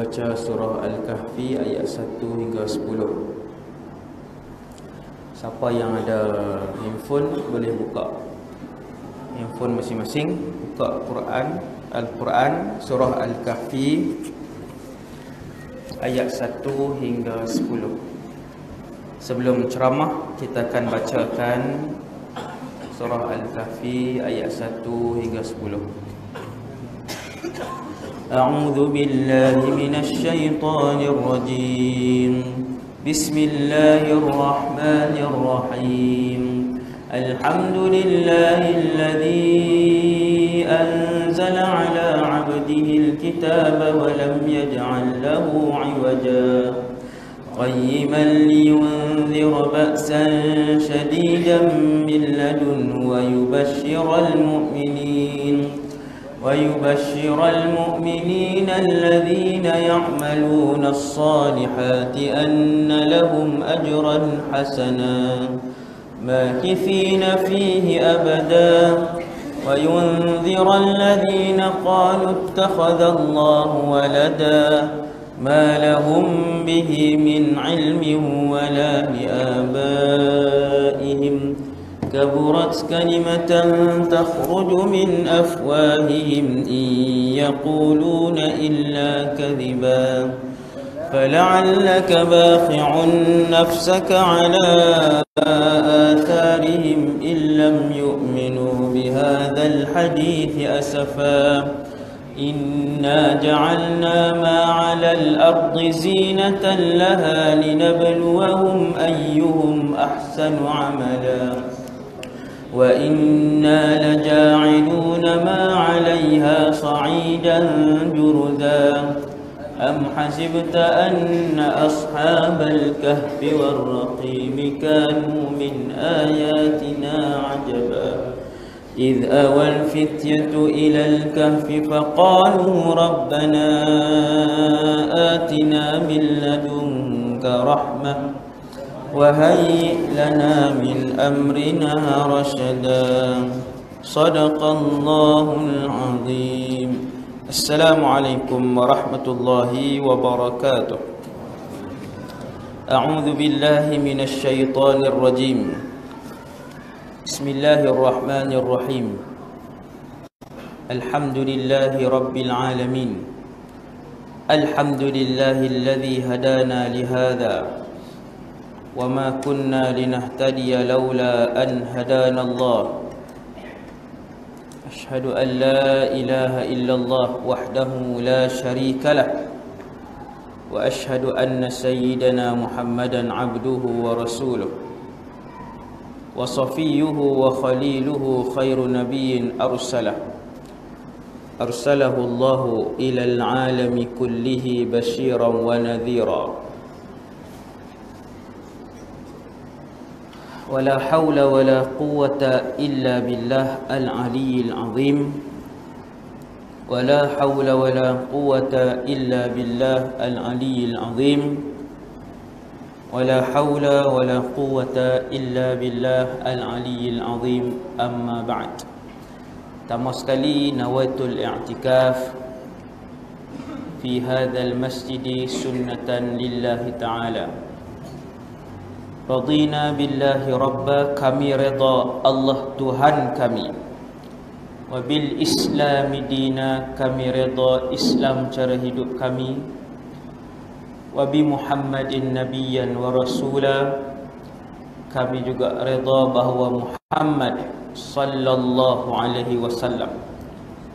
membaca surah Al-Kahfi ayat 1 hingga 10. Siapa yang ada handphone boleh buka handphone masing-masing, buka Al-Quran surah Al-Kahfi ayat 1 hingga 10. Sebelum ceramah kita akan bacakan surah Al-Kahfi ayat 1 hingga 10. A'udzu billahi minasy syaithanir rajim. Bismillahirrahmanirrahim. Alhamdulillahilladzi anzala 'ala 'abdihi al-kitaba wa lam yaj'al lahu 'iwaja. Qayyiman liyunzira ba'san shadidan min ladunhu wa يبشر المؤمنين الذين يعملون الصالحات أن لهم أجرا حسنا ماكثين فيه أبدا وينذر الذين قالوا اتخذ الله ولدا ما لهم به من علم ولا لآبائهم كبرت كلمة تخرج من أفواههم إن يقولون إلا كذبا فلعلك باخع نفسك على آثارهم إن لم يؤمنوا بهذا الحديث أسفا إنا جعلنا ما على الأرض زينة لها لنبلوهم أيهم أحسن عملا وإنا لجاعلون ما عليها صعيدا جرذا أم حسبت أن أصحاب الكهف والرقيم كانوا من آياتنا عجبا إذ أوى الفتية إلى الكهف فقالوا ربنا آتنا من لدنك رحمة وهيئ لنا من أمرنا رشدا صدق الله العظيم. السلام عليكم ورحمة الله وبركاته. أعوذ بالله من الشيطان الرجيم. بسم الله الرحمن الرحيم. الحمد لله رب العالمين. الحمد لله الذي هدانا لهذا وما كنا لنهتدي لولا أن هدانا الله. أشهد أن لا إله إلا الله وحده لا شريك له وأشهد أن سيدنا محمدا عبده ورسوله وصفيه وخليله خير نبي أرسله الله إلى العالم كله بشيرا ونذيرا ولا حول ولا قوة إلا بالله العلي العظيم ولا حول ولا قوة إلا بالله العلي العظيم ولا حول ولا قوة إلا بالله العلي العظيم. أما بعد. Pertama sekali nawaitul i'tikaf fi hadzal masjid sunnatan lillahi ta'ala. Radina billahi rabba, kami redha Allah Tuhan kami. Wa bil islami dina, kami redha Islam cara hidup kami. Wa bi Muhammadin nabiyyan wa rasula, kami juga redha bahawa Muhammad sallallahu alaihi wasallam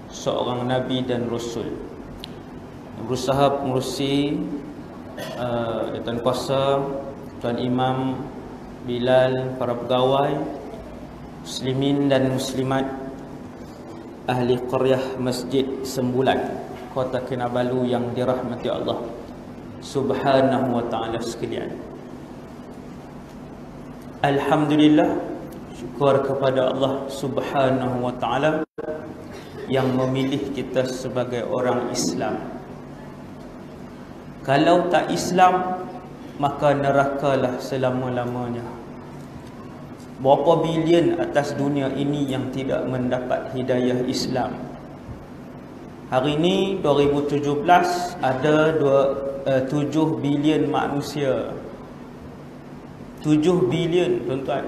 seorang nabi dan rasul. Berusaha mengurusi Tuan Kuasa, Tuan Imam, Bilal, para pegawai, muslimin dan muslimat, ahli qaryah Masjid Sembulan, Kota Kinabalu yang dirahmati Allah Subhanahu wa ta'ala sekalian. Alhamdulillah, syukur kepada Allah Subhanahu wa ta'ala yang memilih kita sebagai orang Islam. Kalau tak Islam, maka nerakalah selama-lamanya. Berapa bilion atas dunia ini yang tidak mendapat hidayah Islam. Hari ni 2017 ada 7 bilion manusia. 7 bilion tuan-tuan.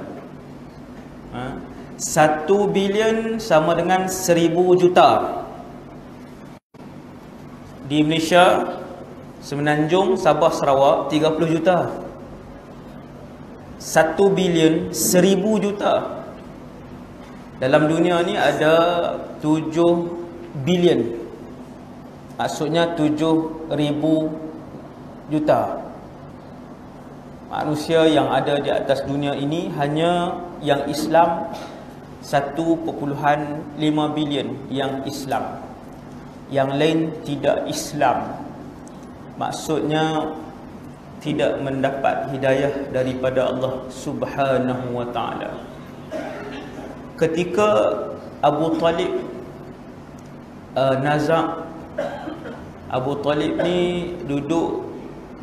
1 bilion sama dengan 1000 juta. Di Malaysia, Semenanjung, Sabah, Sarawak 30 juta. 1 bilion 1000 juta. Dalam dunia ni ada 7 bilion. Maksudnya 7,000 juta manusia yang ada di atas dunia ini. Hanya yang Islam 1.5 bilion yang Islam. Yang lain tidak Islam. Maksudnya tidak mendapat hidayah daripada Allah Subhanahu wa ta'ala. Ketika Abu Talib nazak, Abu Talib ni duduk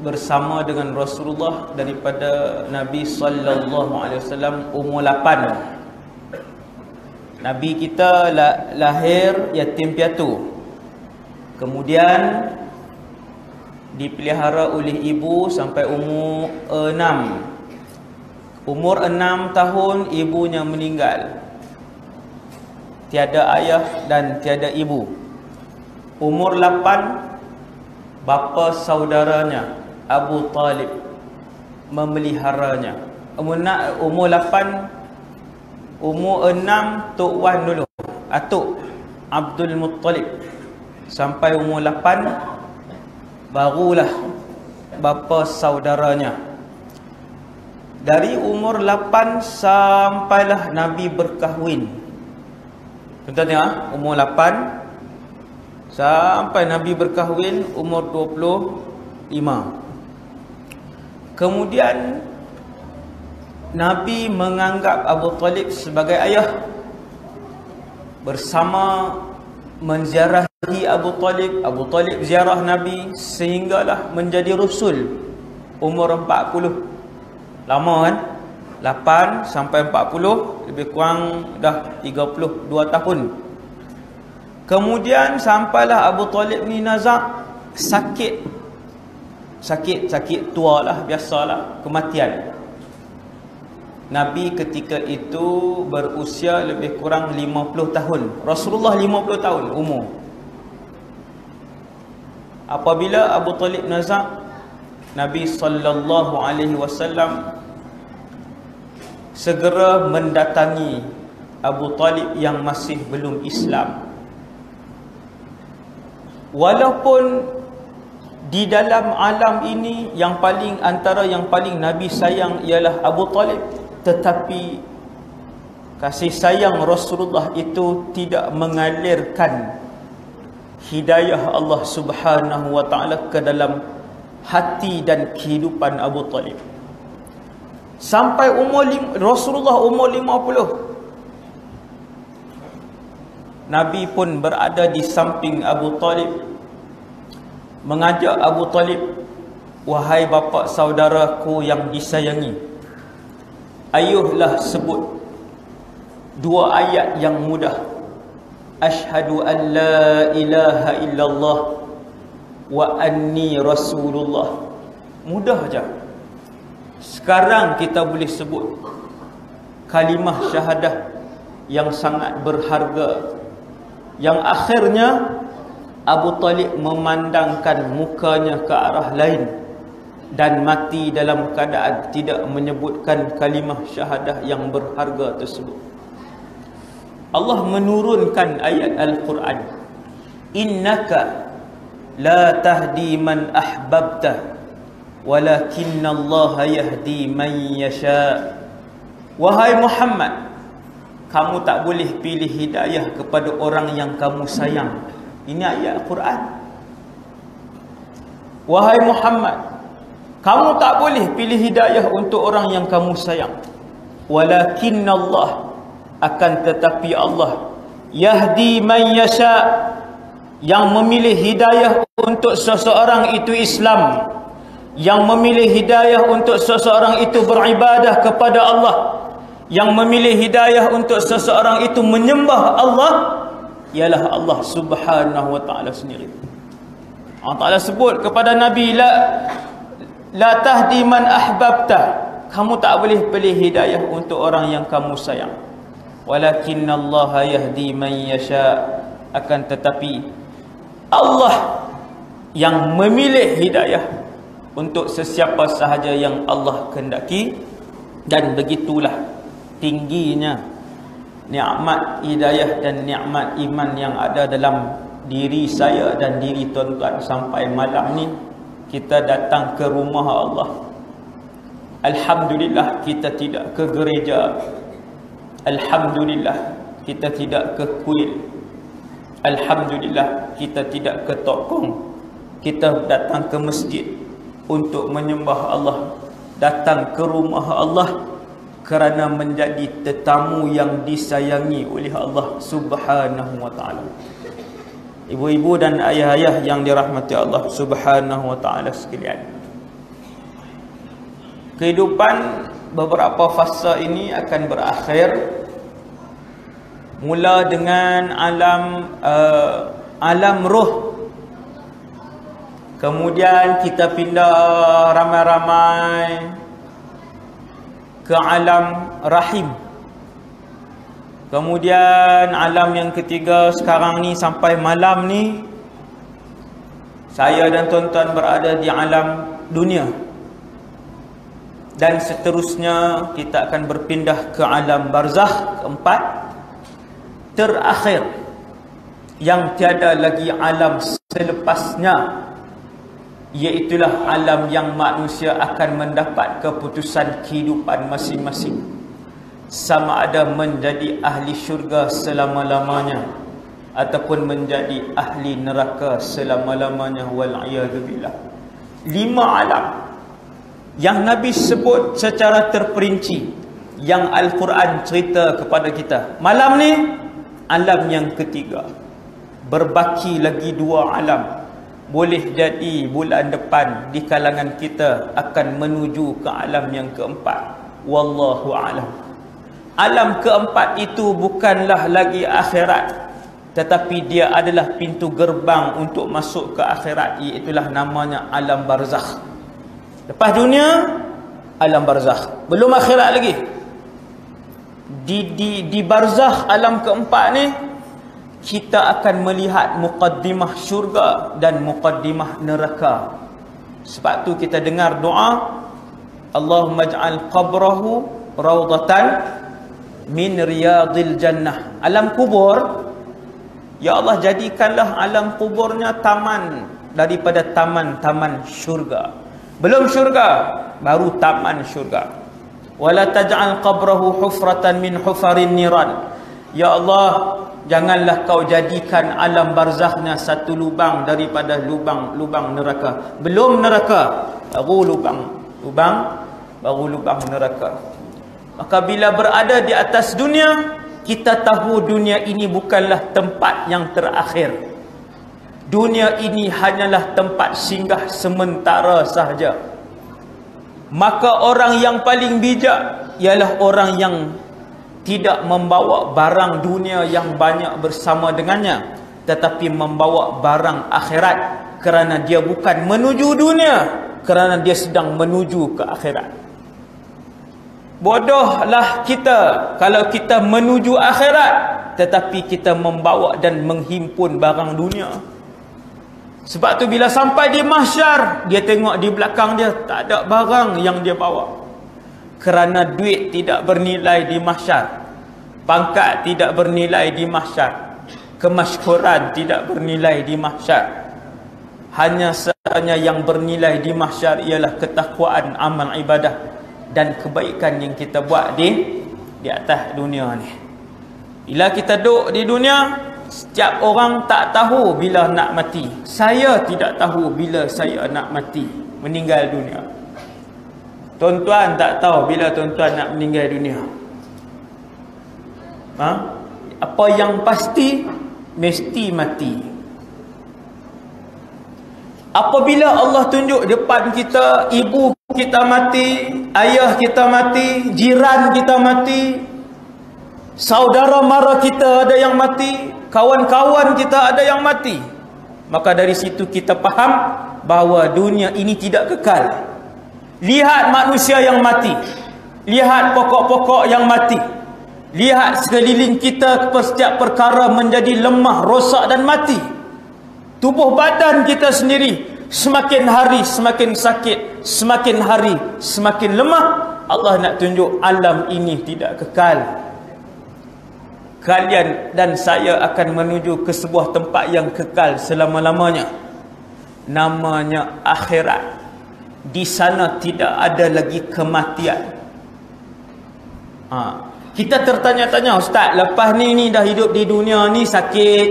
bersama dengan Rasulullah daripada Nabi sallallahu alaihi wasallam umur 8. Nabi kita lahir yatim piatu. Kemudian dipelihara oleh ibu sampai umur 6. Umur 6 tahun ibunya meninggal. Tiada ayah dan tiada ibu. Umur 8, bapa saudaranya Abu Talib memeliharanya. Umur 8, umur 6 Tok Wan dulu, Atuk Abdul Muttalib. Sampai umur 8 barulah bapa saudaranya. Dari umur 8 sampailah Nabi berkahwin. Tuan-tuan tengok, umur 8 sampai Nabi berkahwin umur 25. Kemudian Nabi menganggap Abu Talib sebagai ayah. Bersama menziarahi Abu Talib ziarah Nabi sehinggalah menjadi Rasul umur 40. Lama kan? 8 sampai 40, lebih kurang dah 32 tahun. Kemudian sampailah Abu Talib ni nazak, sakit tua lah, biasalah, kematian. Nabi ketika itu berusia lebih kurang 50 tahun. Rasulullah 50 tahun umur. Apabila Abu Talib nazak, Nabi sallallahu alaihi wasallam segera mendatangi Abu Talib yang masih belum Islam. Walaupun di dalam alam ini antara yang paling Nabi sayang ialah Abu Talib, tetapi kasih sayang Rasulullah itu tidak mengalirkan hidayah Allah Subhanahu wa ta'ala ke dalam hati dan kehidupan Abu Talib. Sampai Rasulullah umur 50, Nabi pun berada di samping Abu Talib, mengajak Abu Talib, wahai bapa saudaraku yang disayangi, ayuhlah sebut 2 ayat yang mudah. Asyhadu an la ilaha illallah wa anni rasulullah. Mudah aja. Sekarang kita boleh sebut kalimah syahadah yang sangat berharga, yang akhirnya Abu Talib memandangkan mukanya ke arah lain dan mati dalam keadaan tidak menyebutkan kalimah syahadah yang berharga tersebut. Allah menurunkan ayat Al-Quran, innaka la tahdi man ahbabta walakinallaha yahdi man yasha. Wahai Muhammad, kamu tak boleh pilih hidayah kepada orang yang kamu sayang. Ini ayat Al-Quran. Wahai Muhammad, kamu tak boleh pilih hidayah untuk orang yang kamu sayang. Walakinnallah, akan tetapi Allah, yahdi man yasha, yang memilih hidayah untuk seseorang itu Islam, yang memilih hidayah untuk seseorang itu beribadah kepada Allah, yang memilih hidayah untuk seseorang itu menyembah Allah, ialah Allah Subhanahu wa taala sendiri. Allah Taala sebut kepada Nabi, la tahdi man ahbabta, kamu tak boleh pilih hidayah untuk orang yang kamu sayang. Walakinallaha yahdi man yasha, akan tetapi Allah yang memilih hidayah untuk sesiapa sahaja yang Allah kehendaki. Dan begitulah tingginya nikmat hidayah dan nikmat iman yang ada dalam diri saya dan diri tuan-tuan. Sampai malam ni kita datang ke rumah Allah, alhamdulillah kita tidak ke gereja, alhamdulillah kita tidak ke kuil, alhamdulillah kita tidak ke tokong. Kita datang ke masjid untuk menyembah Allah, datang ke rumah Allah kerana menjadi tetamu yang disayangi oleh Allah Subhanahu wa taala. Ibu-ibu dan ayah-ayah yang dirahmati Allah Subhanahu wa taala sekalian, kehidupan beberapa fasa ini akan berakhir. Mula dengan alam roh, kemudian kita pindah ramai-ramai ke alam rahim, kemudian alam yang ketiga sekarang ni sampai malam ni saya dan tuan-tuan berada di alam dunia. Dan seterusnya kita akan berpindah ke alam barzakh keempat, terakhir yang tiada lagi alam selepasnya, iaitulah alam yang manusia akan mendapat keputusan kehidupan masing-masing, sama ada menjadi ahli syurga selama-lamanya ataupun menjadi ahli neraka selama-lamanya. Wal'iyadzubillah. 5 alam yang Nabi sebut secara terperinci, yang Al-Quran cerita kepada kita. Malam ni alam yang ketiga, berbaki lagi 2 alam. Boleh jadi bulan depan di kalangan kita akan menuju ke alam yang keempat. Wallahu a'lam. Alam keempat itu bukanlah lagi akhirat, tetapi dia adalah pintu gerbang untuk masuk ke akhirat, iaitulah namanya alam barzakh. Lepas dunia, alam barzakh. Belum akhirat lagi. Di barzakh alam keempat ni kita akan melihat muqaddimah syurga dan muqaddimah neraka. Sebab tu kita dengar doa, Allahumma ij'al qabrahu rawdatan min riyadil jannah. Alam kubur, ya Allah jadikanlah alam kuburnya taman daripada taman-taman syurga. Belum syurga, baru taman syurga. Wala taj'al qabrahu hufratan min hufarin niran. Ya Allah, janganlah kau jadikan alam barzakhnya satu lubang daripada lubang neraka. Belum neraka, baru baru lubang neraka. Maka bila berada di atas dunia, kita tahu dunia ini bukanlah tempat yang terakhir. Dunia ini hanyalah tempat singgah sementara sahaja. Maka orang yang paling bijak ialah orang yang tidak membawa barang dunia yang banyak bersama dengannya, tetapi membawa barang akhirat, kerana dia bukan menuju dunia, kerana dia sedang menuju ke akhirat. Bodohlah kita kalau kita menuju akhirat tetapi kita membawa dan menghimpun barang dunia. Sebab tu bila sampai di mahsyar, dia tengok di belakang dia tak ada barang yang dia bawa. Kerana duit tidak bernilai di mahsyar, pangkat tidak bernilai di mahsyar, kemasyhuran tidak bernilai di mahsyar. Hanya yang bernilai di mahsyar ialah ketakwaan, amal ibadah dan kebaikan yang kita buat di atas dunia ni. Bila kita duduk di dunia, setiap orang tak tahu bila nak mati. Saya tidak tahu bila saya nak mati, meninggal dunia. Tuan-tuan tak tahu bila tuan-tuan nak meninggal dunia. Apa yang pasti, mesti mati. Apabila Allah tunjuk depan kita, ibu kita mati, ayah kita mati, jiran kita mati, Saudara mara kita ada yang mati, kawan-kawan kita ada yang mati. Maka dari situ kita faham bahawa dunia ini tidak kekal. Lihat manusia yang mati, lihat pokok-pokok yang mati, lihat sekeliling kita, setiap perkara menjadi lemah, rosak dan mati. Tubuh badan kita sendiri semakin hari semakin sakit, semakin hari semakin lemah. Allah nak tunjuk alam ini tidak kekal. Kalian dan saya akan menuju ke sebuah tempat yang kekal selama-lamanya. Namanya akhirat. Di sana tidak ada lagi kematian. Kita tertanya-tanya, Ustaz, lepas ni dah hidup di dunia ni sakit,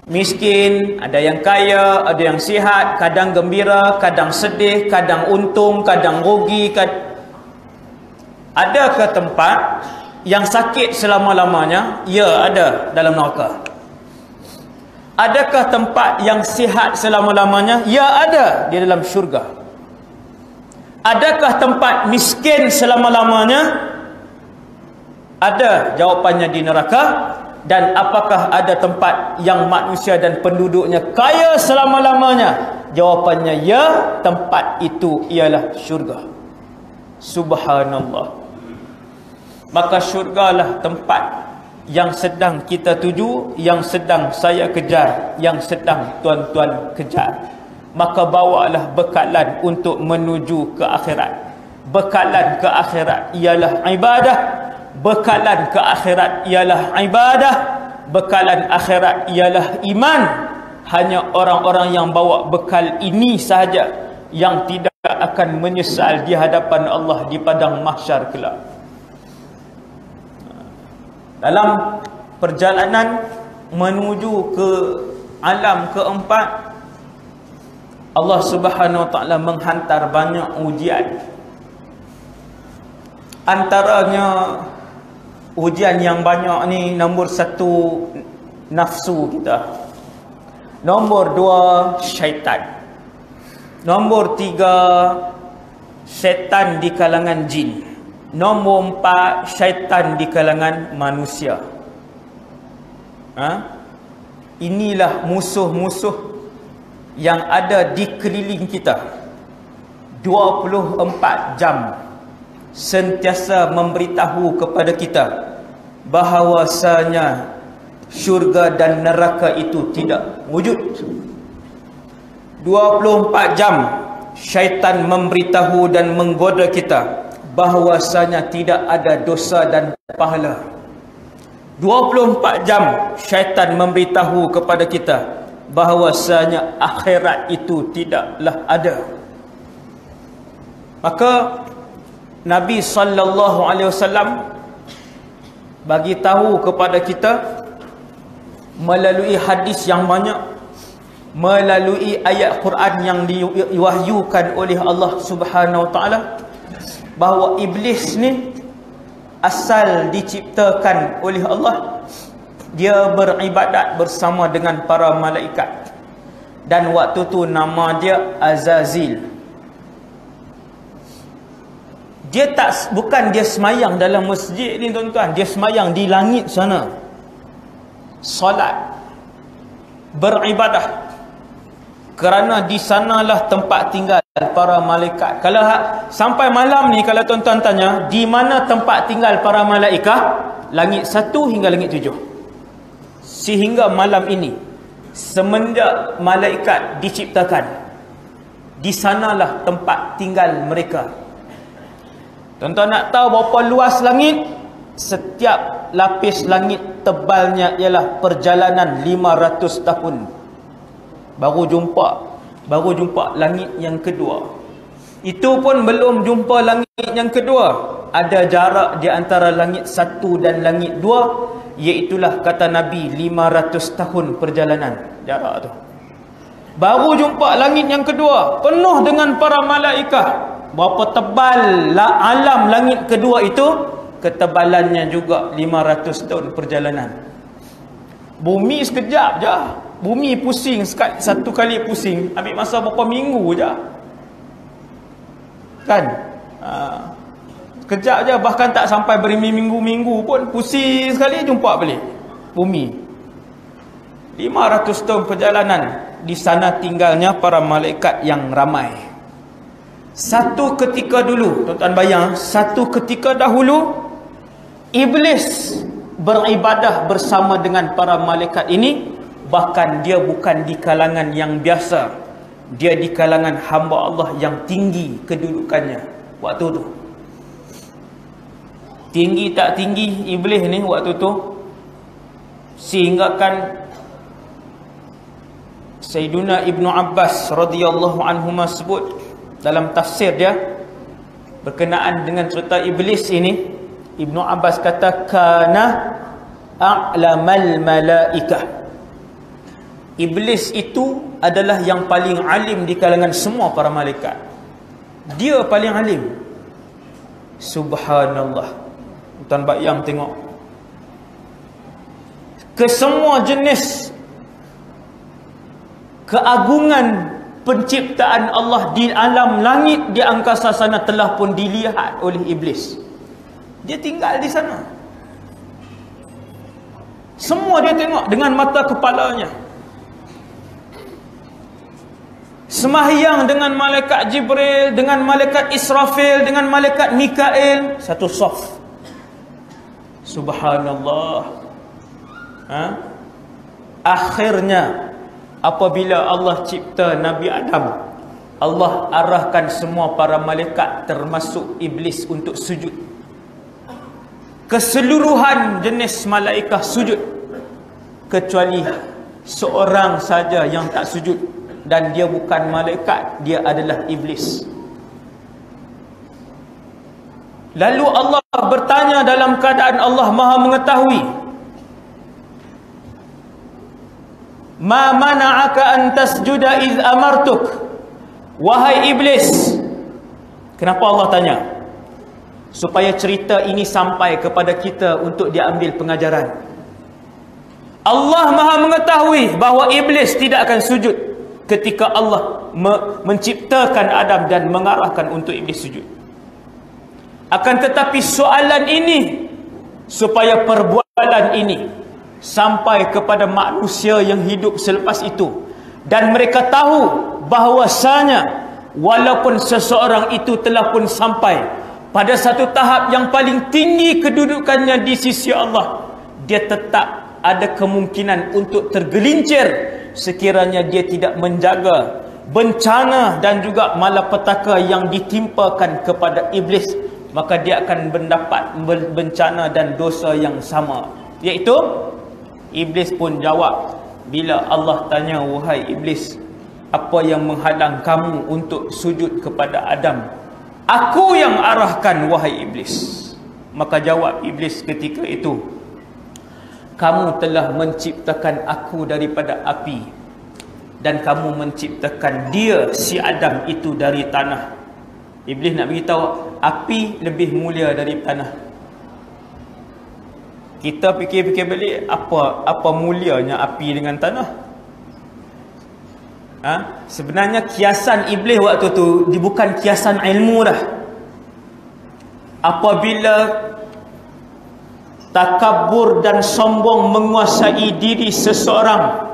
miskin, ada yang kaya, ada yang sihat, kadang gembira, kadang sedih, kadang untung, kadang rugi. Adakah tempat yang sakit selama-lamanya? Ya, ada dalam neraka. Adakah tempat yang sihat selama-lamanya? Ya, ada di dalam syurga. Adakah tempat miskin selama-lamanya? Ada, jawapannya di neraka. Dan apakah ada tempat yang manusia dan penduduknya kaya selama-lamanya? Jawapannya ya, tempat itu ialah syurga. Subhanallah. Maka syurgalah tempat yang sedang kita tuju, yang sedang saya kejar, yang sedang tuan-tuan kejar. Maka bawalah bekalan untuk menuju ke akhirat. Bekalan ke akhirat ialah ibadah. Bekalan ke akhirat ialah ibadah. Bekalan akhirat ialah iman. Hanya orang-orang yang bawa bekal ini sahaja yang tidak akan menyesal di hadapan Allah di padang mahsyar kelak. Dalam perjalanan menuju ke alam keempat, Allah Subhanahu Wa Taala menghantar banyak ujian. Antaranya ujian yang banyak ni, nombor satu, nafsu kita. Nombor dua, syaitan. Nombor tiga, syaitan di kalangan jin. Nombor empat, syaitan di kalangan manusia. Inilah musuh-musuh yang ada di keliling kita. 24 jam sentiasa memberitahu kepada kita bahawasanya syurga dan neraka itu tidak wujud. 24 jam syaitan memberitahu dan menggoda kita bahawasanya tidak ada dosa dan pahala. 24 jam syaitan memberitahu kepada kita bahawasanya akhirat itu tidaklah ada. Maka Nabi sallallahu alaihi wasallam bagi tahu kepada kita melalui hadis yang banyak, melalui ayat Quran yang diwahyukan oleh Allah Subhanahu wa taala, bahawa iblis ni asal diciptakan oleh Allah. Dia beribadat bersama dengan para malaikat. Dan waktu tu nama dia Azazil. Dia bukan dia semayang dalam masjid ni tuan-tuan, dia semayang di langit sana. Solat, beribadah. Kerana di sanalah tempat tinggal para malaikat. Kalau sampai malam ni, kalau tuan-tuan tanya, di mana tempat tinggal para malaikat? Langit 1 hingga langit 7. Sehingga malam ini, semenjak malaikat diciptakan, di sanalah tempat tinggal mereka. Tuan-tuan nak tahu berapa luas langit? Setiap lapis langit tebalnya ialah perjalanan 500 tahun. Baru jumpa langit yang kedua. Itu pun belum jumpa langit yang kedua. Ada jarak di antara langit 1 dan langit 2, iaitulah kata Nabi 500 tahun perjalanan jarak tu. Baru jumpa langit yang kedua, penuh dengan para malaikat. Berapa tebal alam langit kedua itu? Ketebalannya juga 500 tahun perjalanan. Bumi sekejap je. Bumi pusing, satu kali pusing ambil masa berapa minggu je. Kan? Sekejap je, bahkan tak sampai berminggu-minggu pun pusing sekali jumpa balik bumi. 500 tahun perjalanan, di sana tinggalnya para malaikat yang ramai. Satu ketika dulu, tuan-tuan bayang, satu ketika dahulu Iblis beribadah bersama dengan para malaikat ini. Bahkan dia bukan di kalangan yang biasa, dia di kalangan hamba Allah yang tinggi kedudukannya waktu tu. Tinggi tak tinggi Iblis ni waktu tu, sehingga kan Sayyiduna Ibnu Abbas radhiyallahu anhuma sebut dalam tafsir dia berkenaan dengan cerita Iblis ini. Ibnu Abbas kata kana a'lamal malaikah. Iblis itu adalah yang paling alim di kalangan semua para malaikat. Dia paling alim. Subhanallah. Tuan bayang tengok, kesemua jenis keagungan penciptaan Allah di alam langit, di angkasa sana telah pun dilihat oleh Iblis. Dia tinggal di sana. Semua dia tengok dengan mata kepalanya. Semahyang dengan malaikat Jibril, dengan malaikat Israfil, dengan malaikat Mikail, satu saf. Subhanallah. Akhirnya apabila Allah cipta Nabi Adam, Allah arahkan semua para malaikat termasuk Iblis untuk sujud. Keseluruhan jenis malaikat sujud, kecuali seorang saja yang tak sujud, dan dia bukan malaikat, dia adalah Iblis. Lalu Allah bertanya dalam keadaan Allah Maha mengetahui, ma mana'aka an tasjuda iz amartuk. Wahai Iblis, kenapa Allah tanya? Supaya cerita ini sampai kepada kita untuk diambil pengajaran. Allah Maha mengetahui bahawa Iblis tidak akan sujud ketika Allah menciptakan Adam dan mengarahkan untuk Iblis sujud. Akan tetapi soalan ini, supaya perbuatan ini sampai kepada manusia yang hidup selepas itu, dan mereka tahu bahawasanya walaupun seseorang itu telah pun sampai pada satu tahap yang paling tinggi kedudukannya di sisi Allah, dia tetap ada kemungkinan untuk tergelincir sekiranya dia tidak menjaga bencana dan juga malapetaka yang ditimpakan kepada Iblis. Maka dia akan mendapat bencana dan dosa yang sama, iaitu Iblis pun jawab bila Allah tanya, wahai Iblis, apa yang menghalang kamu untuk sujud kepada Adam? Aku yang arahkan, wahai Iblis. Maka jawab Iblis ketika itu, kamu telah menciptakan aku daripada api, dan kamu menciptakan dia, si Adam itu, dari tanah. Iblis nak beritahu, api lebih mulia dari tanah. Kita fikir-fikir balik, apa mulianya api dengan tanah? Sebenarnya kiasan Iblis waktu tu bukan kiasan ilmu dah. Apabila takabur dan sombong menguasai diri seseorang,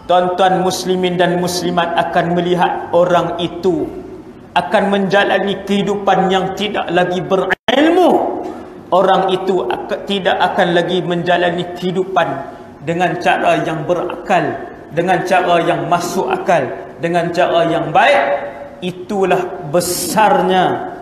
tuan-tuan muslimin dan muslimat akan melihat orang itu akan menjalani kehidupan yang tidak lagi berilmu. Orang itu tidak akan lagi menjalani kehidupan dengan cara yang berakal, dengan cara yang masuk akal, dengan cara yang baik. Itulah besarnya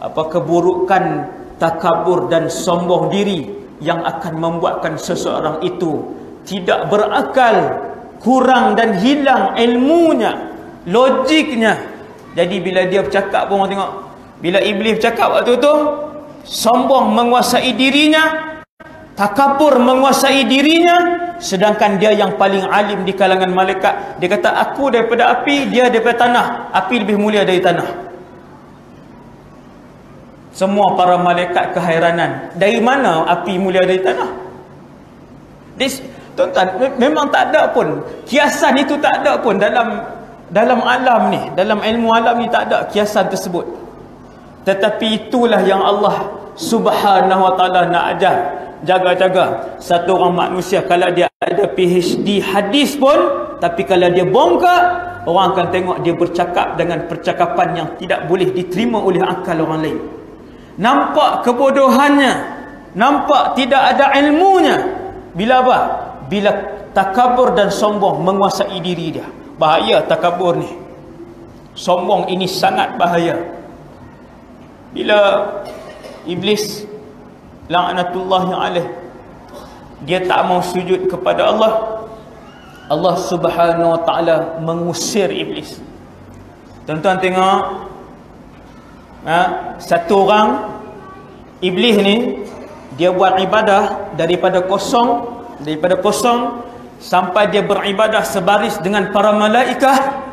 keburukan takabur dan sombong diri yang akan membuatkan seseorang itu tidak berakal, kurang dan hilang ilmunya, logiknya. Jadi bila dia bercakap pun orang tengok, bila Iblis bercakap waktu tu, sombong menguasai dirinya, takabur menguasai dirinya, sedangkan dia yang paling alim di kalangan malaikat, dia kata aku daripada api, dia daripada tanah. Api lebih mulia dari tanah. Semua para malaikat keheranan, dari mana api mulia dari tanah? Tuan-tuan, memang tak ada pun kiasan itu, tak ada pun dalam alam ni, dalam ilmu alam ni tak ada kiasan tersebut. Tetapi itulah yang Allah Subhanahu wa ta'ala nak ajar. Jaga-jaga. Satu orang manusia kalau dia ada PhD hadis pun, tapi kalau dia bongkar, orang akan tengok dia bercakap dengan percakapan yang tidak boleh diterima oleh akal orang lain. Nampak kebodohannya, nampak tidak ada ilmunya. Bila apa? Bila takabur dan sombong menguasai diri dia. Bahaya takabur ni. Sombong ini sangat bahaya. Bila iblis la'natullahi alaih, dia tak mau sujud kepada Allah, Allah Subhanahu wa ta'ala mengusir iblis. Tuan-tuan tengok, satu orang iblis ni, dia buat ibadah daripada kosong sampai dia beribadah sebaris dengan para malaikat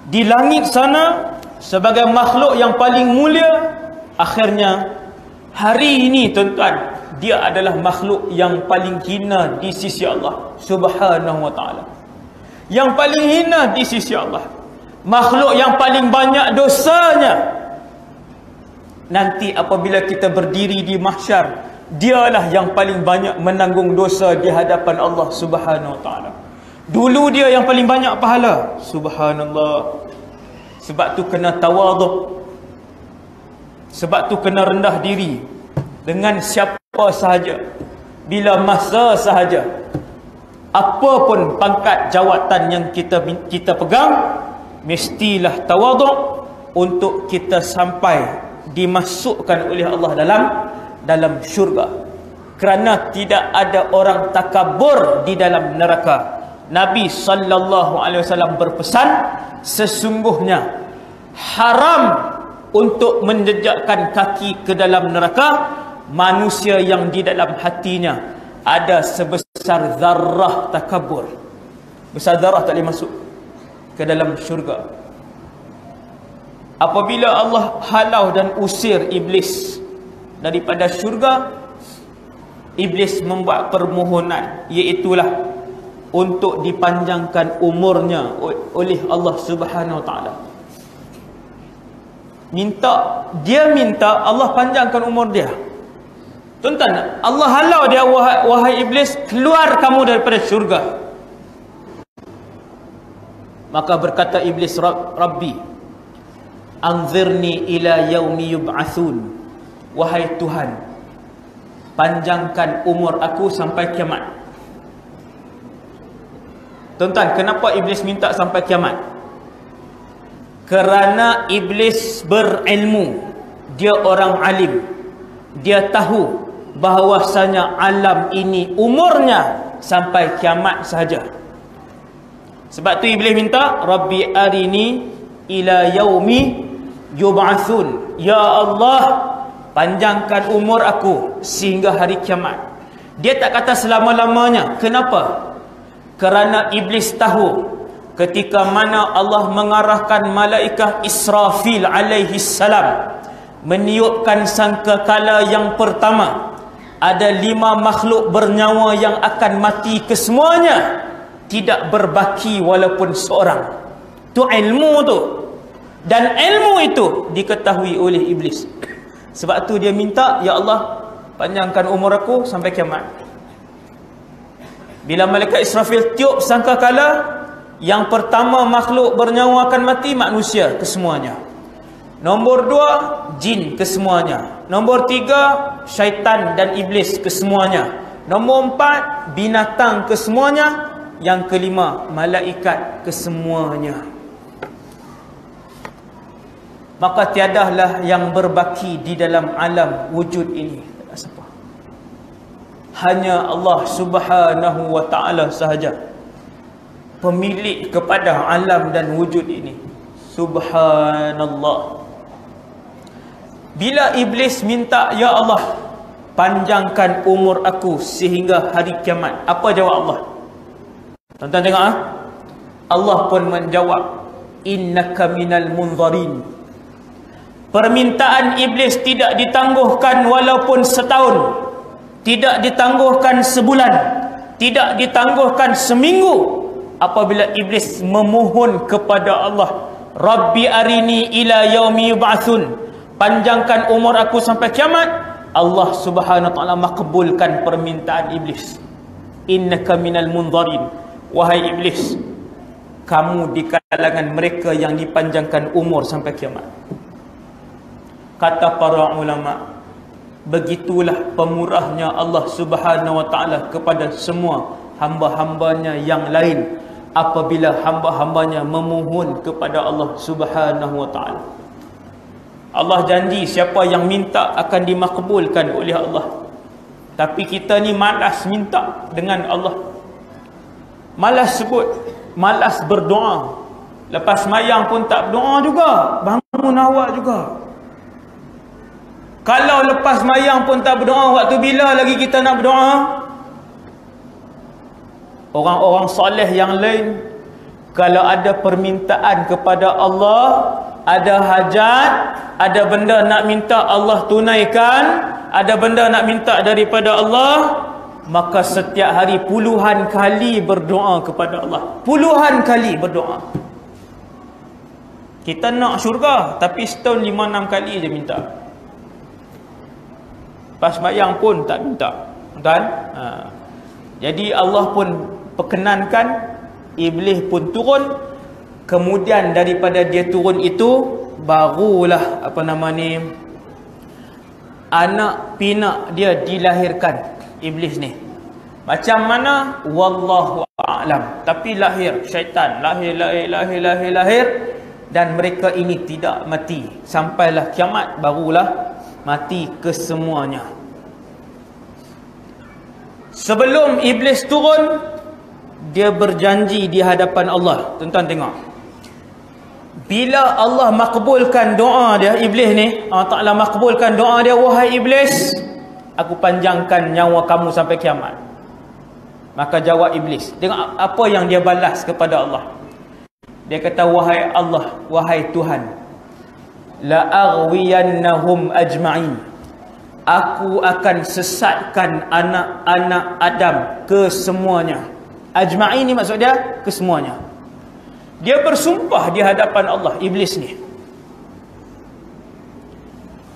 di langit sana sebagai makhluk yang paling mulia. Akhirnya hari ini tuan-tuan, dia adalah makhluk yang paling hina di sisi Allah Subhanahu wa ta'ala. Yang paling hina di sisi Allah, makhluk yang paling banyak dosanya. Nanti apabila kita berdiri di mahsyar, dialah yang paling banyak menanggung dosa di hadapan Allah Subhanahu wa ta'ala. Dulu dia yang paling banyak pahala. Subhanallah. Sebab tu kena tawaduk. Sebab tu kena rendah diri dengan siapa sahaja, bila masa sahaja. Apa pun pangkat jawatan yang kita pegang, mestilah tawaduk untuk kita sampai dimasukkan oleh Allah dalam syurga. Kerana tidak ada orang takabur di dalam neraka. Nabi SAW berpesan, sesungguhnya haram untuk menjejakkan kaki ke dalam neraka manusia yang di dalam hatinya ada sebesar zarrah takabur. Besar zarrah tak boleh masuk ke dalam syurga. Apabila Allah halau dan usir iblis daripada syurga, iblis membuat permohonan, iaitulah untuk dipanjangkan umurnya oleh Allah Subhanahu wa ta'ala. Dia minta Allah panjangkan umur dia. Tuan-tuan, Allah halau dia, wahai iblis, keluar kamu daripada syurga. Maka berkata iblis, Rabbi, anzirni ila yaumi yub'atsun. Wahai Tuhan, panjangkan umur aku sampai kiamat. Tuan-tuan, kenapa iblis minta sampai kiamat? Kerana iblis berilmu. Dia orang alim. Dia tahu bahawasanya alam ini umurnya sampai kiamat sahaja. Sebab tu iblis minta, Rabbi arini ila yaumi yub'atsun. Ya Allah, panjangkan umur aku sehingga hari kiamat. Dia tak kata selama-lamanya. Kenapa? Kerana iblis tahu ketika mana Allah mengarahkan malaikat Israfil alaihi salam meniupkan sangkakala yang pertama, ada 5 makhluk bernyawa yang akan mati kesemuanya, tidak berbaki walaupun seorang. Tu ilmu tu. Dan ilmu itu diketahui oleh iblis. Sebab tu dia minta, ya Allah, panjangkan umur aku sampai kiamat. Bila malaikat Israfil tiup sangkakala, yang pertama makhluk bernyawa akan mati, manusia kesemuanya. Nombor 2, jin kesemuanya. Nombor 3, syaitan dan iblis kesemuanya. Nombor 4, binatang kesemuanya. Yang kelima, malaikat kesemuanya. Maka tiadalah yang berbaki di dalam alam wujud ini. Tak ada siapa. Hanya Allah Subhanahu wa ta'ala sahaja pemilik kepada alam dan wujud ini. Subhanallah. Bila iblis minta, ya Allah, panjangkan umur aku sehingga hari kiamat, apa jawab Allah? Tuan-tuan tengok, Allah pun menjawab, innaka minal munzarin. Permintaan iblis tidak ditangguhkan walaupun setahun, tidak ditangguhkan sebulan, tidak ditangguhkan seminggu. Apabila iblis memohon kepada Allah, Rabbi arini ila yaumi yub'atsun, panjangkan umur aku sampai kiamat, Allah Subhanahu wa taala makbulkan permintaan iblis. Innaka minal munzarin, wahai iblis, kamu di kalangan mereka yang dipanjangkan umur sampai kiamat. Kata para ulama, begitulah pemurahnya Allah Subhanahu wa taala kepada semua hamba-hambanya yang lain apabila hamba-hambanya memohon kepada Allah Subhanahu wa taala. Allah janji siapa yang minta akan dimakbulkan oleh Allah. Tapi kita ni malas minta dengan Allah. Malas sebut, malas berdoa. Lepas mayang pun tak berdoa juga, bangun awak juga. Kalau lepas mayang pun tak berdoa, waktu bila lagi kita nak berdoa? Orang-orang soleh yang lain, kalau ada permintaan kepada Allah, ada hajat, ada benda nak minta Allah tunaikan, ada benda nak minta daripada Allah, maka setiap hari puluhan kali berdoa kepada Allah. Puluhan kali berdoa. Kita nak syurga, tapi setahun 5-6 kali je minta. Pas sembahyang pun tak minta, kan? Jadi Allah pun perkenankan, iblis pun turun. Kemudian daripada dia turun itu, barulah anak pinak dia dilahirkan, iblis ni. Macam mana? Wallahu a'lam. Tapi lahir syaitan, lahir, dan mereka ini tidak mati. Sampailah kiamat, barulah mati kesemuanya. Sebelum iblis turun, dia berjanji di hadapan Allah. Tuan-tuan tengok, bila Allah makbulkan doa dia, iblis ni, Allah Ta'ala makbulkan doa dia, wahai iblis, aku panjangkan nyawa kamu sampai kiamat. Maka jawab iblis, tengok apa yang dia balas kepada Allah. Dia kata, wahai Allah, wahai Tuhan, la aghwiyannahum ajma'in, aku akan sesatkan anak-anak Adam kesemuanya. Ajma'in ni maksud dia kesemuanya. Dia bersumpah di hadapan Allah, iblis ni.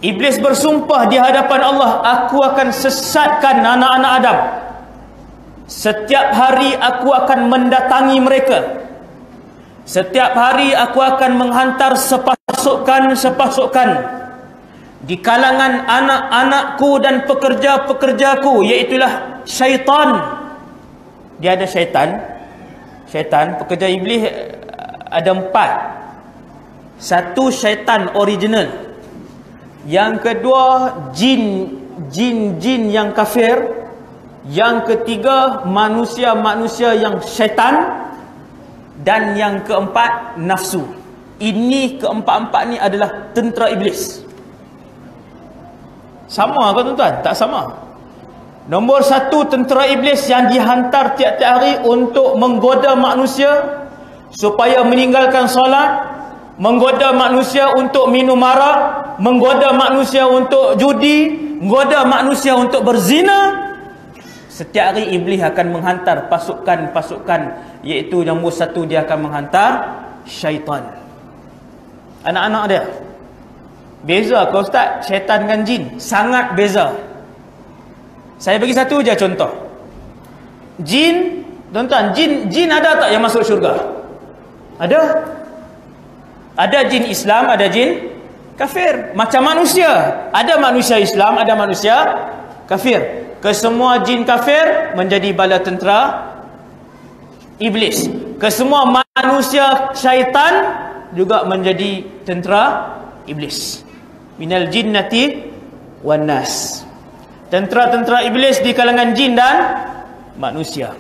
Iblis bersumpah di hadapan Allah, aku akan sesatkan anak-anak Adam. Setiap hari aku akan mendatangi mereka. Setiap hari aku akan menghantar sepasukan di kalangan anak-anakku dan pekerja-pekerjaku, iaitulah syaitan. Dia ada syaitan, pekerja iblis ada 4. Satu, syaitan original. Yang kedua, jin yang kafir. Yang ketiga, manusia-manusia yang syaitan. Dan yang keempat, nafsu. Ini keempat-empat ni adalah tentera iblis. Sama ke tuan-tuan? Tak sama. Nombor 1, tentera iblis yang dihantar tiap-tiap hari untuk menggoda manusia supaya meninggalkan solat, menggoda manusia untuk minum arak, menggoda manusia untuk judi, menggoda manusia untuk berzina. Setiap hari iblis akan menghantar pasukan-pasukan, iaitu nombor 1, dia akan menghantar syaitan. Anak-anak dia. Beza ke Ustaz syaitan dengan jin? Sangat beza. Saya bagi satu je contoh. Jin, tuan-tuan, jin ada tak yang masuk syurga? Ada. Ada jin Islam, ada jin kafir. Macam manusia, ada manusia Islam, ada manusia kafir. Kesemua jin kafir menjadi bala tentera iblis. Kesemua manusia syaitan juga menjadi tentera iblis. Minal jinnati wan nas. Tentera-tentera iblis di kalangan jin dan manusia.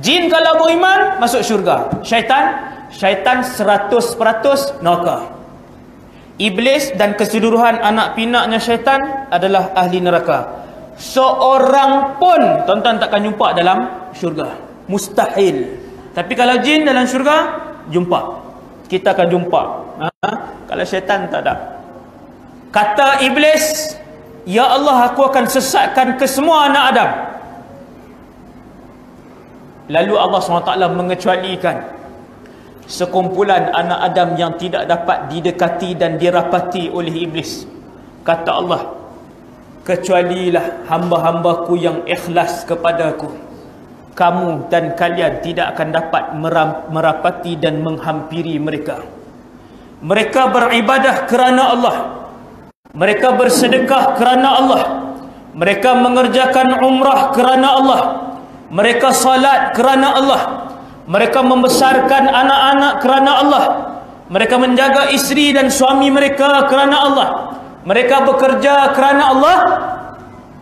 Jin kalau beriman masuk syurga. Syaitan 100% neraka. Iblis dan keseluruhan anak pinaknya syaitan adalah ahli neraka. Seorang pun tuan-tuan takkan jumpa dalam syurga. Mustahil. Tapi kalau jin dalam syurga, jumpa. Kita akan jumpa. Kalau syaitan tak ada. Kata iblis, ya Allah, aku akan sesatkan kesemua anak Adam. Lalu Allah SWT mengecualikan sekumpulan anak Adam yang tidak dapat didekati dan dirapati oleh iblis. Kata Allah, kecualilah hamba-hambaku yang ikhlas kepadaku, kamu dan kalian tidak akan dapat merapati dan menghampiri mereka. Mereka beribadah kerana Allah, mereka bersedekah kerana Allah, mereka mengerjakan umrah kerana Allah, mereka salat kerana Allah, mereka membesarkan anak-anak kerana Allah, mereka menjaga isteri dan suami mereka kerana Allah, mereka bekerja kerana Allah.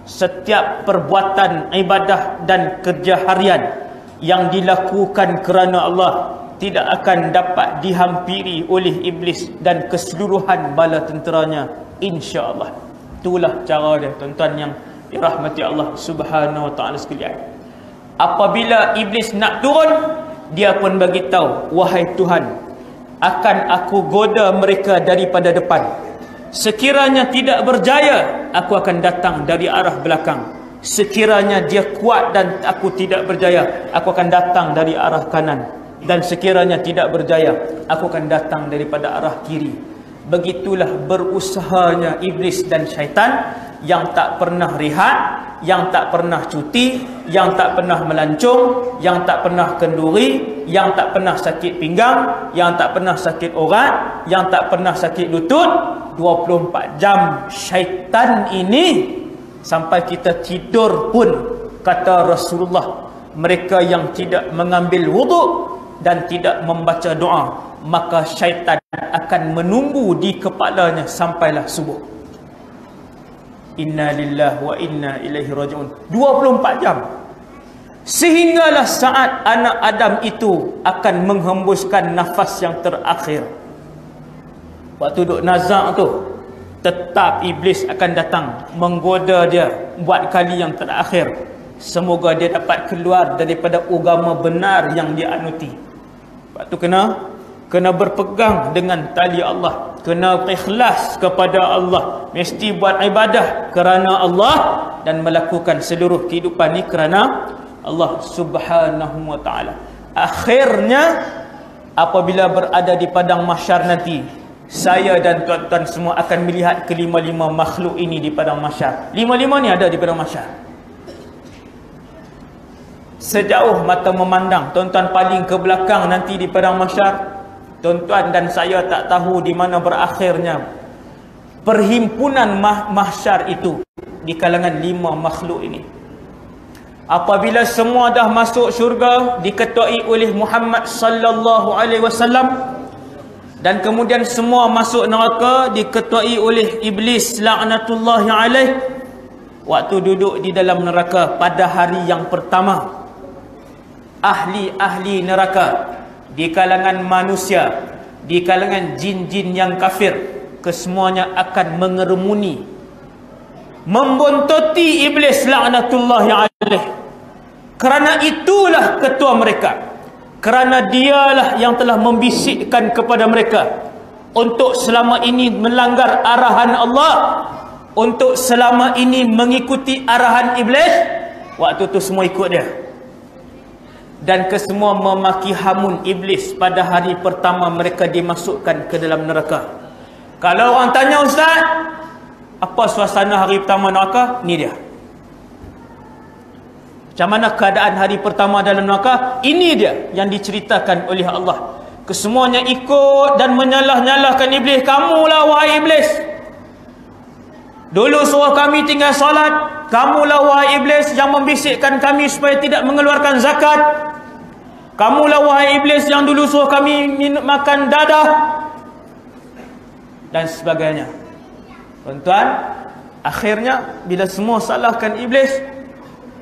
Setiap perbuatan ibadah dan kerja harian yang dilakukan kerana Allah tidak akan dapat dihampiri oleh iblis dan keseluruhan bala tenteranya, insya-Allah. Itulah cara dia, tuan-tuan yang dirahmati Allah Subhanahu wa taala sekalian. Apabila iblis nak turun, dia pun bagi tahu, wahai Tuhan, akan aku goda mereka daripada depan. Sekiranya tidak berjaya, aku akan datang dari arah belakang. Sekiranya dia kuat dan aku tidak berjaya, aku akan datang dari arah kanan. Dan sekiranya tidak berjaya, aku akan datang daripada arah kiri. Begitulah berusahanya iblis dan syaitan yang tak pernah rehat, yang tak pernah cuti, yang tak pernah melancong, yang tak pernah kenduri, yang tak pernah sakit pinggang, yang tak pernah sakit urat, yang tak pernah sakit lutut. 24 jam syaitan ini, sampai kita tidur pun, kata Rasulullah, mereka yang tidak mengambil wuduk dan tidak membaca doa, maka syaitan akan menunggu di kepalanya sampailah subuh. Inna lillahi wa inna ilaihi raji'un. 24 jam. Sehinggalah saat anak Adam itu akan menghembuskan nafas yang terakhir. Waktu duduk nazak tu, tetap iblis akan datang menggoda dia buat kali yang terakhir. Semoga dia dapat keluar daripada agama benar yang dia anuti. Waktu kena berpegang dengan tali Allah, kena ikhlas kepada Allah, mesti buat ibadah kerana Allah dan melakukan seluruh kehidupan ni kerana Allah Subhanahu wa taala. Akhirnya apabila berada di padang mahsyar nanti, saya dan tuan-tuan semua akan melihat kelima-lima makhluk ini di padang mahsyar. Lima-lima ni ada di padang mahsyar. Sejauh mata memandang, tuan-tuan paling ke belakang nanti di padang mahsyar, tuan-tuan dan saya tak tahu di mana berakhirnya perhimpunan mahsyar itu di kalangan lima makhluk ini. Apabila semua dah masuk syurga diketuai oleh Muhammad sallallahu alaihi wasallam, dan kemudian semua masuk neraka diketuai oleh iblis laknatullahi alaih, waktu duduk di dalam neraka pada hari yang pertama, ahli-ahli neraka di kalangan manusia, di kalangan jin-jin yang kafir, kesemuanya akan mengerumuni, membontot iblis laknatullahi alaih. Kerana itulah ketua mereka, kerana dialah yang telah membisikkan kepada mereka untuk selama ini melanggar arahan Allah, untuk selama ini mengikuti arahan iblis. Waktu tu semua ikut dia, dan kesemua memaki hamun iblis pada hari pertama mereka dimasukkan ke dalam neraka. Kalau orang tanya, ustaz, apa suasana hari pertama neraka? Ni dia. Macam mana keadaan hari pertama dalam neraka? Ini dia yang diceritakan oleh Allah. Kesemuanya ikut dan menyalah-nyalahkan iblis. Kamulah wahai iblis, dulu suruh kami tinggal salat. Kamulah wahai iblis yang membisikkan kami supaya tidak mengeluarkan zakat. Kamulah wahai iblis yang dulu suruh kami makan dadah, dan sebagainya. Tuan-tuan, akhirnya bila semua salahkan iblis,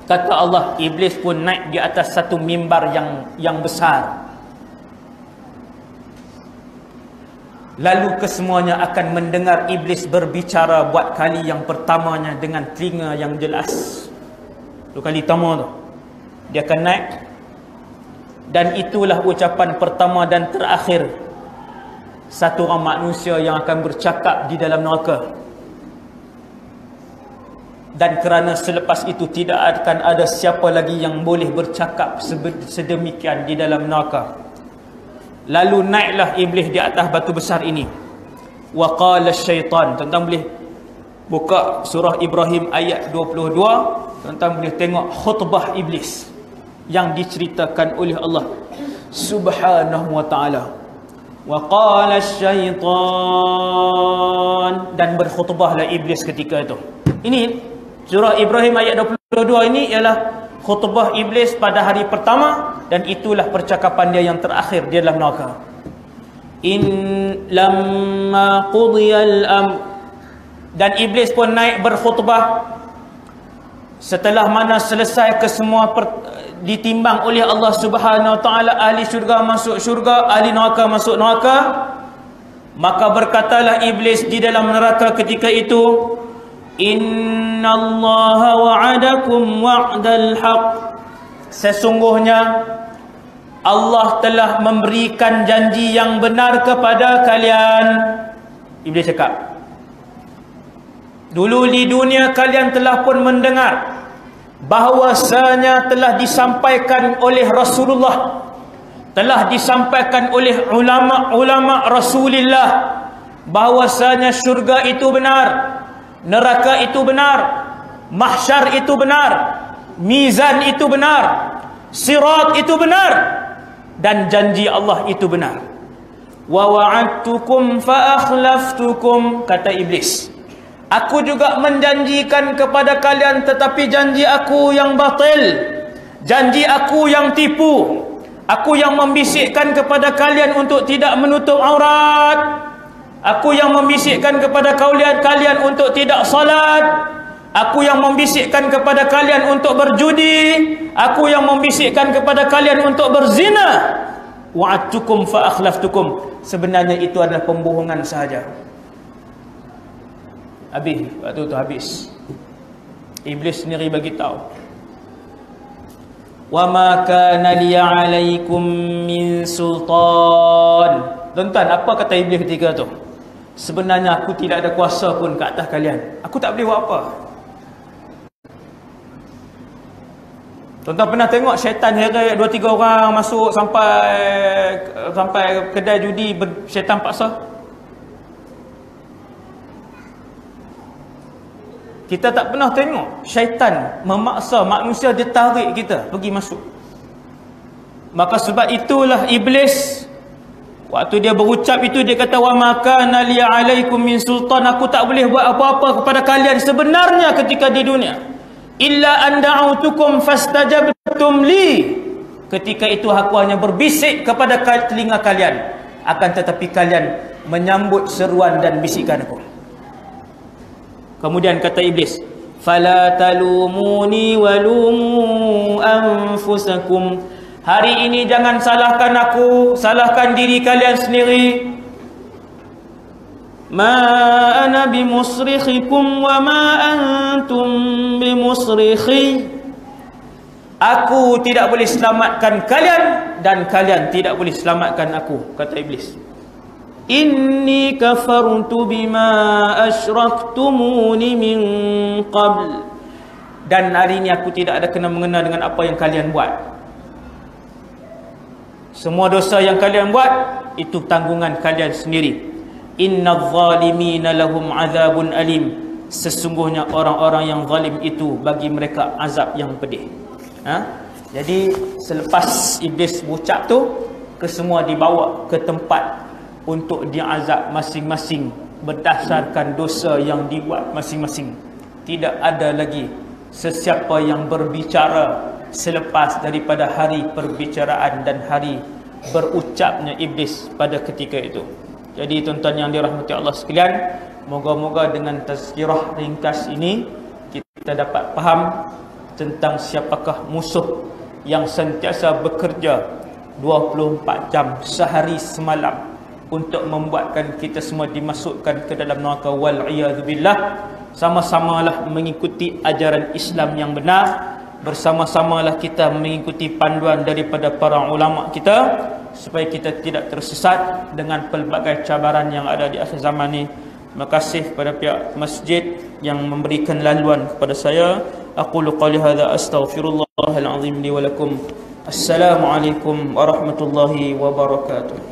kata Allah, iblis pun naik di atas satu mimbar yang besar. Lalu kesemuanya akan mendengar iblis berbicara buat kali yang pertamanya dengan telinga yang jelas. Itu kali pertama tu, dia akan naik, dan itulah ucapan pertama dan terakhir satu orang manusia yang akan bercakap di dalam neraka. Dan kerana selepas itu tidak akan ada siapa lagi yang boleh bercakap sedemikian di dalam neraka. Lalu naiklah iblis di atas batu besar ini. Wa qala syaitan, tuan-tuan boleh Buka surah Ibrahim ayat 22, tuan-tuan boleh tengok khutbah iblis yang diceritakan oleh Allah Subhanahu wa taala. Wa qala asy-syaitan, dan berkhutbahlah iblis ketika itu. Ini surah Ibrahim ayat 22 ini ialah khutbah iblis pada hari pertama, dan itulah percakapan dia yang terakhir di dalam neraka. In lamma qudiyal amr, dan iblis pun naik berkhutbah setelah mana selesai kesemua ditimbang oleh Allah Subhanahu wa taala, ahli syurga masuk syurga, ahli neraka masuk neraka. Maka berkatalah iblis di dalam neraka ketika itu, innallaha wa'adakum wa'dal haq, sesungguhnya Allah telah memberikan janji yang benar kepada kalian. Iblis cakap, dulu di dunia kalian telah pun mendengar bahawasanya telah disampaikan oleh Rasulullah, telah disampaikan oleh ulama-ulama Rasulullah, bahawasanya syurga itu benar, neraka itu benar, mahsyar itu benar, mizan itu benar, sirat itu benar, dan janji Allah itu benar. Wa wa'adtukum fa akhlaftukum, kata iblis, aku juga menjanjikan kepada kalian, tetapi janji aku yang batil, janji aku yang tipu. Aku yang membisikkan kepada kalian untuk tidak menutup aurat, aku yang membisikkan kepada kalian untuk tidak salat, aku yang membisikkan kepada kalian untuk berjudi, aku yang membisikkan kepada kalian untuk berzina. Wa'adtukum fa akhlaftukum, sebenarnya itu adalah pembohongan sahaja. Habis, waktu itu habis. Iblis sendiri bagi tahu, wa ma kana li 'alaikum min sultan. Tuan-tuan, apa kata iblis ketika tu? Sebenarnya aku tidak ada kuasa pun ke atas kalian. Aku tak boleh buat apa. Tuan-tuan pernah tengok syaitan heret 2-3 orang masuk sampai kedai judi, syaitan paksa? Kita tak pernah tengok syaitan memaksa manusia, dia tarik kita pergi masuk. Maka sebab itulah iblis, waktu dia berucap itu, dia kata, wa ma kana li 'alaikum min sultan, aku tak boleh buat apa-apa kepada kalian sebenarnya ketika di dunia, illa an da'autukum fastajabtum li, ketika itu aku hanya berbisik kepada telinga kalian, akan tetapi kalian menyambut seruan dan bisikan aku. Kemudian kata iblis, fala talumuni walumu anfusakum, hari ini jangan salahkan aku, salahkan diri kalian sendiri. Ma ana bimusrikhikum wa ma antum bimusrikhi, aku tidak boleh selamatkan kalian dan kalian tidak boleh selamatkan aku, kata iblis. Inni kafartu bima asyraktumuni min qabl, dan hari ini aku tidak ada kena-mengena dengan apa yang kalian buat. Semua dosa yang kalian buat itu tanggungan kalian sendiri. Innadz zalimina lahum azabun alim, sesungguhnya orang-orang yang zalim itu bagi mereka azab yang pedih. Jadi selepas iblis berucap tu, kesemua dibawa ke tempat untuk diazab masing-masing berdasarkan dosa yang dibuat masing-masing. Tidak ada lagi sesiapa yang berbicara selepas daripada hari perbicaraan dan hari berucapnya iblis pada ketika itu. Jadi tuan-tuan yang dirahmati Allah sekalian, moga-moga dengan tazkirah ringkas ini kita dapat faham tentang siapakah musuh yang sentiasa bekerja 24 jam sehari semalam untuk membuatkan kita semua dimasukkan ke dalam neraka, wal-iyadzubillah. Sama-samalah mengikuti ajaran Islam yang benar, bersama-samalah kita mengikuti panduan daripada para ulama kita, supaya kita tidak tersesat dengan pelbagai cabaran yang ada di akhir zaman ini. Terima kasih kepada pihak masjid yang memberikan laluan kepada saya. Aqulu qali hadza astaghfirullahal azim li wa lakum. Assalamualaikum warahmatullahi wabarakatuh.